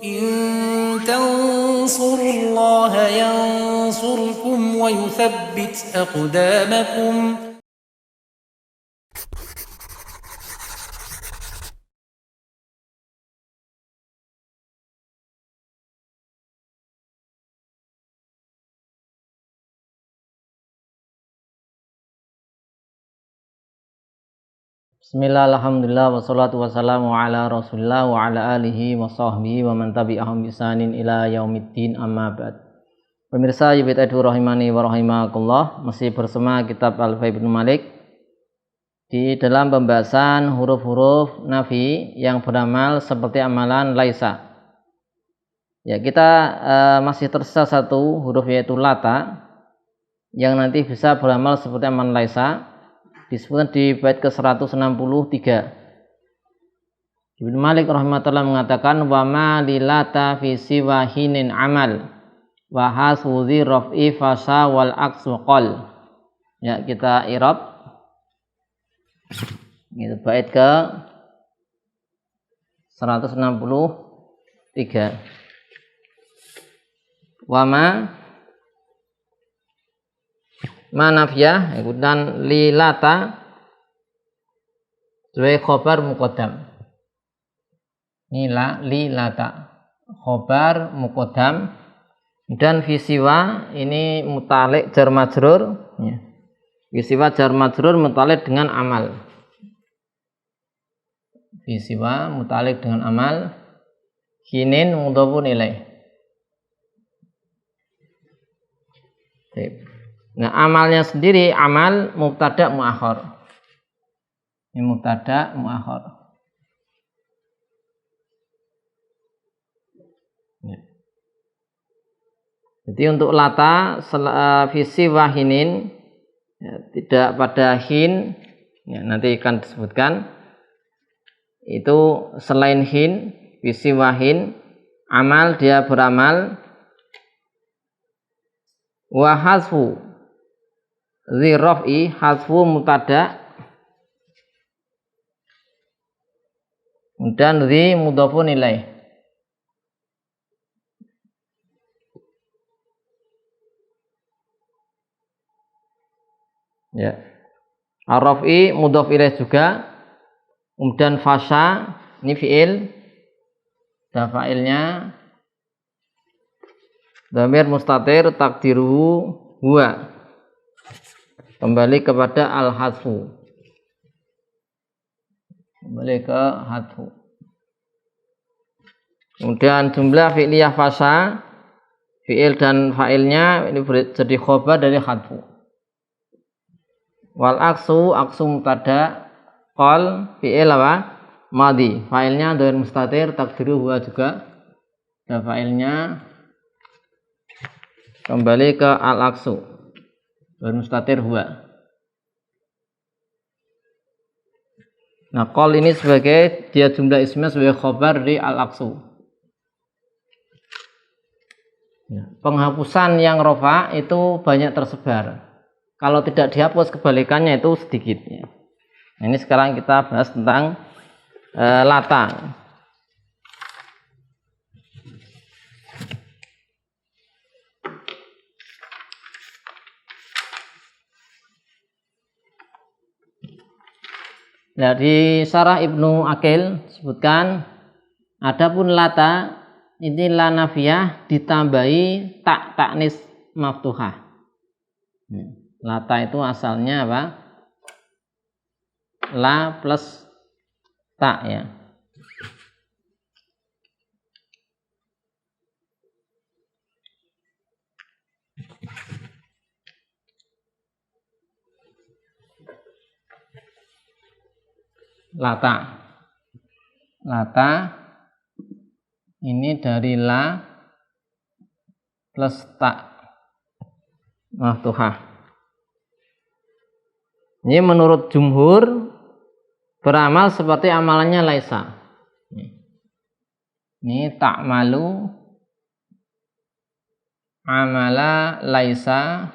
إن تنصروا الله ينصركم ويثبت أقدامكم. Bismillah, alhamdulillah, wassalatu wassalamu ala rasulillah wa ala alihi wa sahbihi wa man tabi'ahum bisanin ila yaumiddin, amma ba'd. Pemirsa Yubit Edu rahimani wa rahimakumullah, masih bersama kitab Alfiya Ibnu Malik di dalam pembahasan huruf-huruf nafi yang beramal seperti amalan laisa. Ya, kita masih tersisa satu huruf, yaitu lata, yang nanti bisa beramal seperti amalan laisa. Disebutkan di bait ke-163. Ibnu Malik rahimahullah mengatakan wa ma lilata fi siwahinin amal wa hasudhi raf'i fasa wal aksu qal. Ya, kita i'rab. Itu bait ke 163. Wa manafiyah dan lilata sebagai khobar muqaddam. Lilata khobar muqaddam, dan fisiwa ini mutalik jar majrur, ya. Fisiwa jar majrur mutalik dengan amal. Fisiwa mutalik dengan amal. Hinin mudhafun ilaih. Nah, amalnya sendiri amal mubtada muakhar. Ini mubtada muakhar. Ya. Jadi untuk lata visi wahinin, ya, tidak pada hin, ya, nanti akan disebutkan. Itu selain hin, visi wahin, amal dia beramal. Wa hasfu zi raf'i, hasfu mubtada, dan zi mudhafun ilaih. Ya. Ar-raf'i mudhaf ilaih juga. Kemudian fasha ini fi'il, dan fa'ilnya dhamir mustatir takdiruhu huwa, kembali kepada al-hadfu, kembali ke hadfu. Kemudian jumlah fi'liyah fasa, fi'il dan fa'ilnya ini jadi khobar dari hadfu. Wal aksu mubtada, qal fi'il apa? Madi, fa'ilnya dhamir mustatir takdiruhu huwa juga, dan fa'ilnya kembali ke al-aksu, dan mustatir huwa. Nah, qol ini sebagai dia jumlah ismnya sebagai khobar di al-aksu. Ya, penghapusan yang rofa itu banyak tersebar. Kalau tidak dihapus kebalikannya itu sedikit. Ya. Nah, ini sekarang kita bahas tentang lata. Nah, di Syarah Ibnu Aqil sebutkan, adapun lata ini la nafiyah ditambahi tak taknis maftuhah. Lata itu asalnya apa? La plus tak, ya. Lata ini dari la plus tak maftuhah. Ini menurut jumhur beramal seperti amalannya laisa. Ini ta'malu amala laisa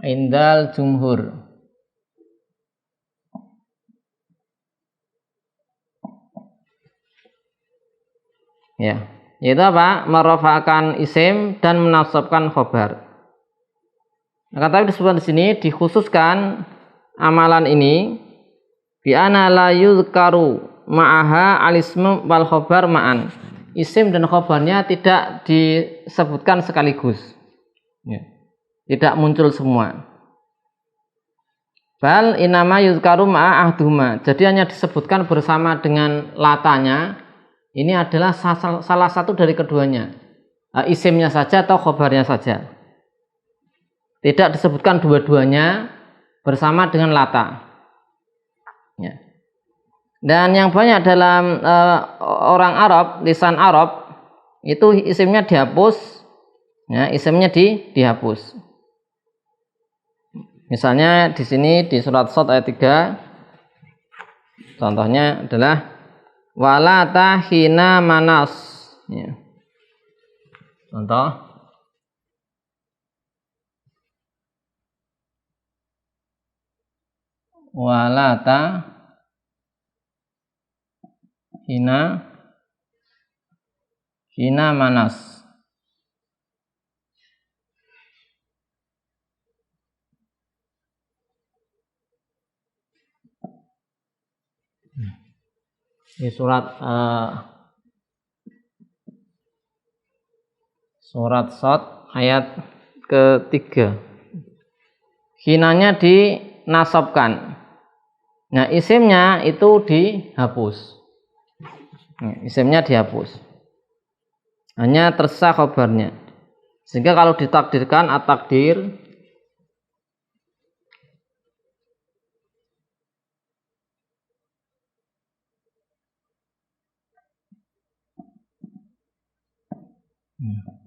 indal jumhur. Ya, yaitu apa? Merofakkan isim dan menasabkan khobar. Nah, tapi disebutkan di sini dikhususkan amalan ini bi ana la yuzkaru ma'aha alismu wal khobar ma'an. Isim dan khobarnya tidak disebutkan sekaligus. Ya. Tidak muncul semua. Bal inama yuzkaru ma'a ahduma. Jadi hanya disebutkan bersama dengan latanya. Ini adalah salah satu dari keduanya. Isimnya saja atau khobarnya saja. Tidak disebutkan dua-duanya bersama dengan lata. Ya. Dan yang banyak dalam orang Arab, lisan Arab, itu isimnya dihapus. Ya, isimnya dihapus. Misalnya di sini di surat Shad ayat 3, contohnya adalah wala tahina manas. Ya. Contoh wala tahina manas. Di surat Shad ayat ke-3. Hinanya dinasabkan. Nah, isimnya itu dihapus. Isimnya dihapus. Hanya tersisa khobarnya. Sehingga kalau ditakdirkan at-takdir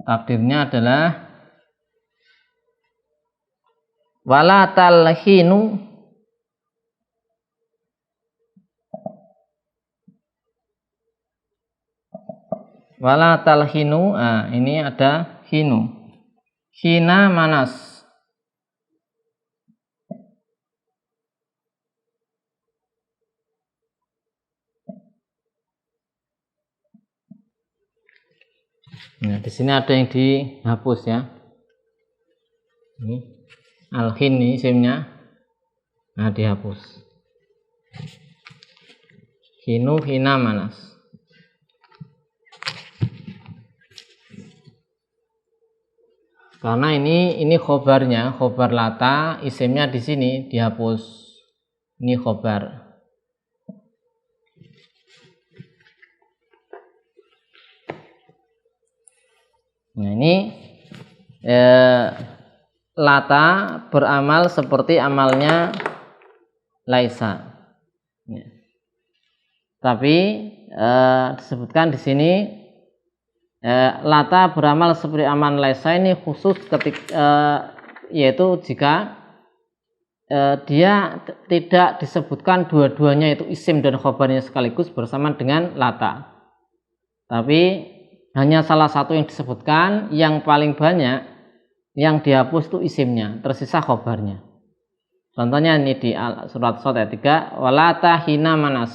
takdirnya adalah wala talhinu ini ada hina manas. Nah, di sini ada yang dihapus ya. Ini al-hin ini isimnya. Nah, dihapus. Hina manas. Karena ini khobarnya, khobar lata, isimnya di sini dihapus. Ini khobar. Nah, ini lata beramal seperti amalnya laisa. Ya. Tapi disebutkan di sini lata beramal seperti amal laisa ini khusus ketika yaitu jika dia tidak disebutkan dua-duanya itu isim dan khobarnya sekaligus bersama dengan lata. Tapi hanya salah satu yang disebutkan, yang paling banyak yang dihapus itu isimnya, tersisa khobarnya. Contohnya ini di surat Shad ayat 3, wala tahina manas.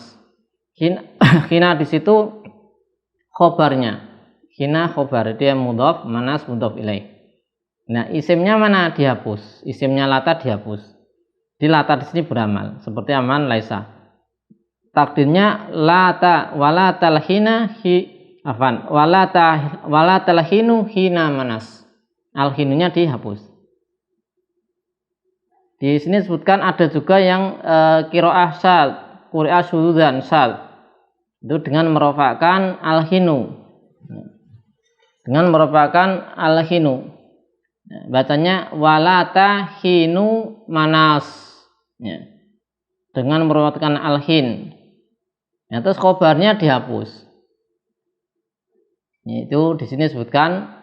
Hina di situ khobarnya. Hina khobar, dia mudhaf, manas mudhaf ilaih. Nah, isimnya mana dihapus? Isimnya lata dihapus. Di lata di sini beramal seperti aman laisa. Takdirnya lata wala talhina wala talhinu hina manas. Al-hinunya dihapus. Di sini disebutkan ada juga yang qiraah syad, qiraah syudzan syad. Itu dengan merofakkan al-hinu. Dengan merofakkan al-hinu. Bacanya wala tahinu manas. Ya. Dengan merofakkan al-hin. Ya, terus khobarnya dihapus. Itu di sini disebutkan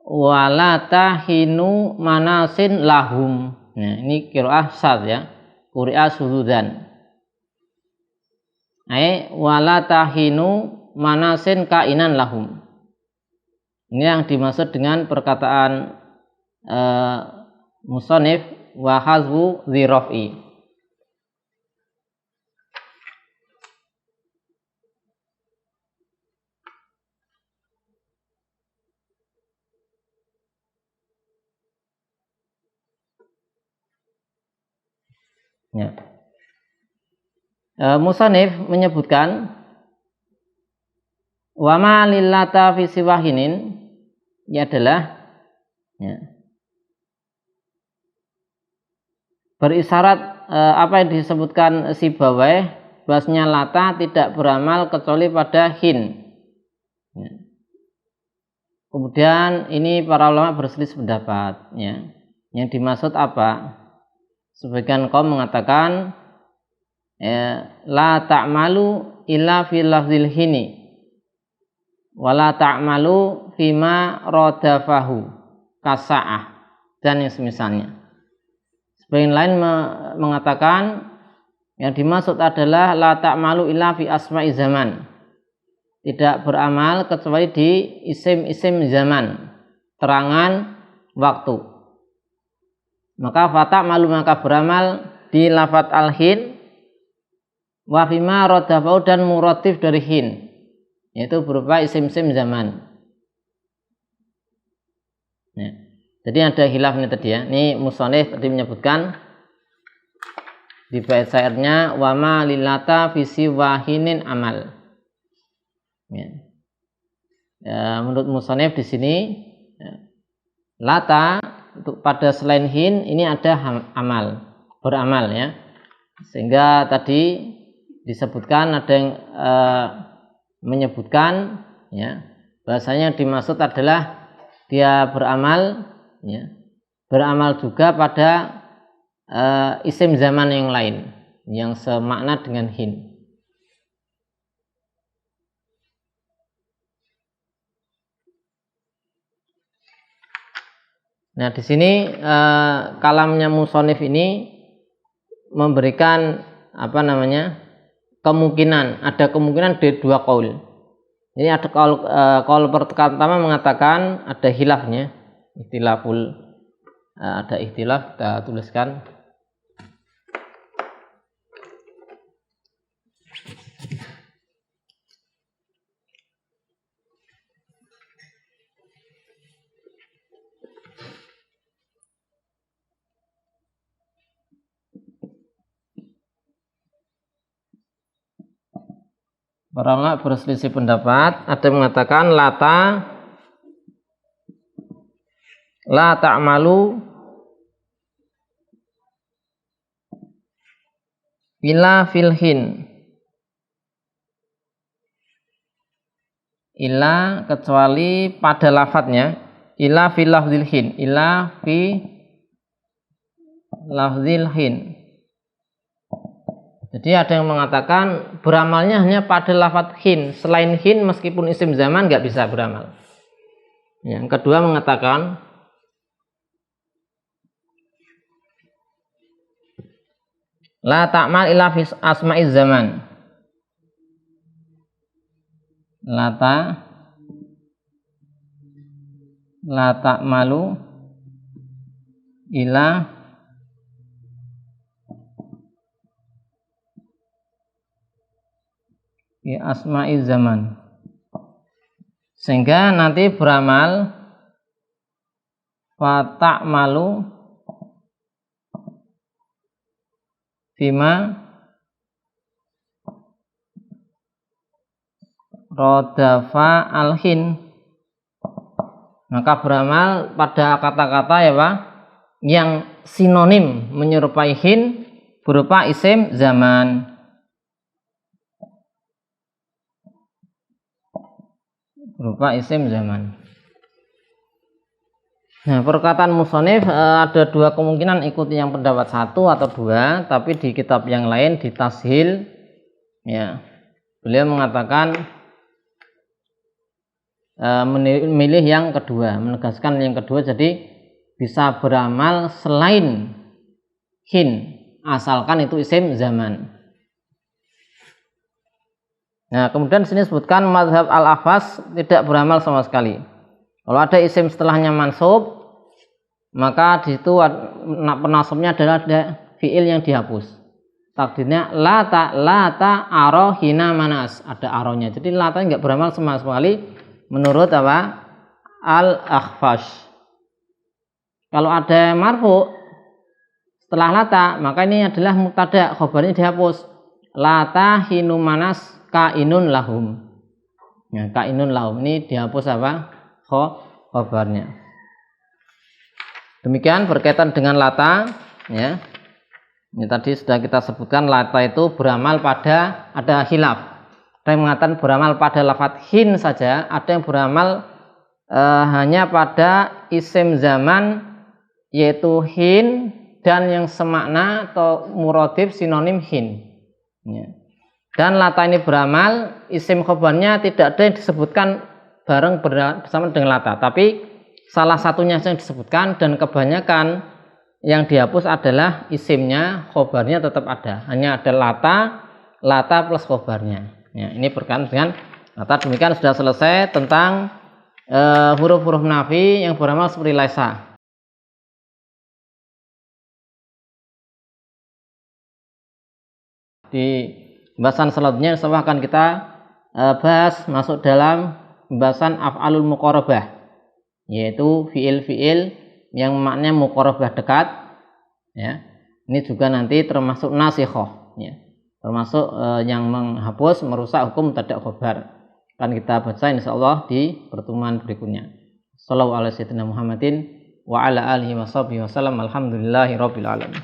wala tahinu manasin lahum. Nah, ini qiraah syadz ya. Qiraah syudzan. Wala tahinu manasin kainan lahum. Ini yang dimaksud dengan perkataan musannif wa hazfu dzirafi. Ya. Musannif menyebutkan wa ma lillata fi siwahinin, ini adalah ya, berisyarat apa yang disebutkan Sibawayh, bahwasanya lata tidak beramal kecuali pada hin. Ya. Kemudian ini para ulama berselisih pendapat, ya. Yang dimaksud apa? Sebagian kaum mengatakan ya, la ta'malu illa fil lafzil hini wala ta'malu fima radafahu kasa'ah dan yang semisalnya. Sebagian lain mengatakan yang dimaksud adalah la ta'malu illa fi asma'i zaman, tidak beramal kecuali di isim-isim zaman, terangan waktu. Maka fata malu, maka beramal di lafat al-hin wa fima radafau, dan muratif dari hin, yaitu berupa isim-isim zaman. Ya. Jadi ada khilaf ini tadi ya. Ini musannif tadi menyebutkan di bait syairnya wa ma lillata fi siwahinin amal. Ya. Ya, menurut musannif di sini ya, lata untuk pada selain hin ini ada amal, beramal ya. Sehingga tadi disebutkan ada yang menyebutkan ya, bahasanya dimaksud adalah dia beramal ya, beramal juga pada isim zaman yang lain yang semakna dengan hin. Nah, di sini kalamnya musannif ini memberikan apa namanya, kemungkinan, ada kemungkinan dari dua qaul. Ini ada qaul pertama mengatakan ada khilafnya, ikhtilaful, ada ikhtilaf, kita tuliskan. Para ulama berselisih pendapat. Ada yang mengatakan la ta'malu illa fil hin, illa kecuali pada lafadznya, illa fil lafzil hin, illa fi lafzil hin. Jadi ada yang mengatakan beramalnya hanya pada lafadz hin, selain hin meskipun isim zaman nggak bisa beramal. Yang kedua mengatakan la ta'mal illa fi asma'iz zaman, la ta'malu illa fi asma'iz zaman, sehingga nanti beramal fa ta'malu fima rodafa al-hin, maka beramal pada kata-kata ya Pak, yang sinonim menyerupai hin berupa isim zaman. Berupa isim zaman. Nah, perkataan musannif ada dua kemungkinan, ikuti yang pendapat satu atau dua, tapi di kitab yang lain di Tashil ya, beliau mengatakan memilih yang kedua, menegaskan yang kedua, jadi bisa beramal selain hin asalkan itu isim zaman. Nah, kemudian sini sebutkan mazhab al-Ahwas tidak beramal sama sekali. Kalau ada isim setelahnya mansub, maka di situ penasabnya adalah ada fiil yang dihapus. Takdirnya lata aro hina manas, ada aronya. Jadi lata enggak beramal sama sekali menurut apa? Al-Akhfash. Kalau ada marfu Setelah lata, maka ini adalah mubtada, khobarnya dihapus. Lata hinu manas kainun lahum. Ya, kainun lahum ini dihapus apa? Khobarnya. Demikian berkaitan dengan lata, ya. Ini tadi sudah kita sebutkan lata itu beramal pada, ada khilaf. Ada yang mengatakan beramal pada lafadz hin saja, ada yang beramal hanya pada isim zaman yaitu hin dan yang semakna atau muradif sinonim hin. Ya. Dan lata ini beramal, isim khobarnya tidak ada yang disebutkan bareng bersama dengan lata, tapi salah satunya yang disebutkan dan kebanyakan yang dihapus adalah isimnya, khobarnya tetap ada. Hanya ada lata plus khobarnya. Ya, ini berkaitan dengan lata. Demikian sudah selesai tentang huruf-huruf nafi yang beramal seperti laisa. Di pembahasan selanjutnya insyaallah akan kita bahas masuk dalam pembahasan af'alul muqarabah, yaitu fiil-fiil yang maknanya muqarabah dekat, ya. Ini juga nanti termasuk nasikhoh, ya. Termasuk yang menghapus, merusak hukum mubtada khobar. Akan kita baca insyaallah di pertemuan berikutnya. Shallallahu alaihi wasallam Muhammadin wa ala alihi washabihi wasallam. Alhamdulillahirabbil alamin.